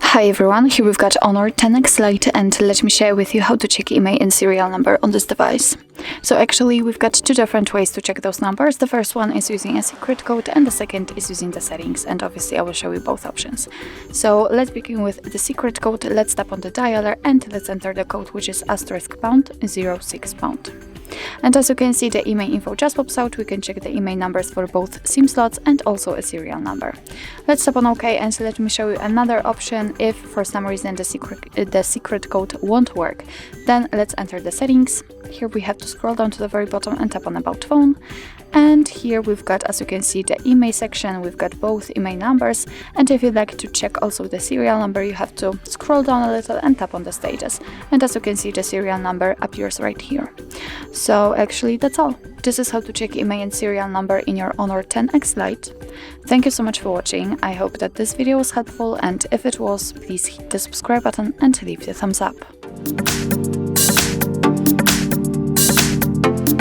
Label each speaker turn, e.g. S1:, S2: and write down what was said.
S1: Hi everyone, here we've got Honor 10X Lite, and let me share with you how to check IMEI and serial number on this device. So actually we've got two different ways to check those numbers. The first one is using a secret code and the second is using the settings, and obviously I will show you both options. So let's begin with the secret code. Let's tap on the dialer and let's enter the code, which is *#06#. And as you can see, the IMEI info just pops out. We can check the IMEI numbers for both SIM slots and also a serial number. Let's tap on OK, and let me show you another option. If for some reason the secret code won't work, then let's enter the settings. Here we have to scroll down to the very bottom and tap on About Phone. And here we've got, as you can see, the IMEI section. We've got both IMEI numbers, and if you'd like to check also the serial number, you have to scroll down a little and tap on the status. And as you can see, the serial number appears right here. So actually that's all. This is how to check IMEI and serial number in your Honor 10X Lite. Thank you so much for watching. I hope that this video was helpful, and if it was, please hit the subscribe button and leave the thumbs up.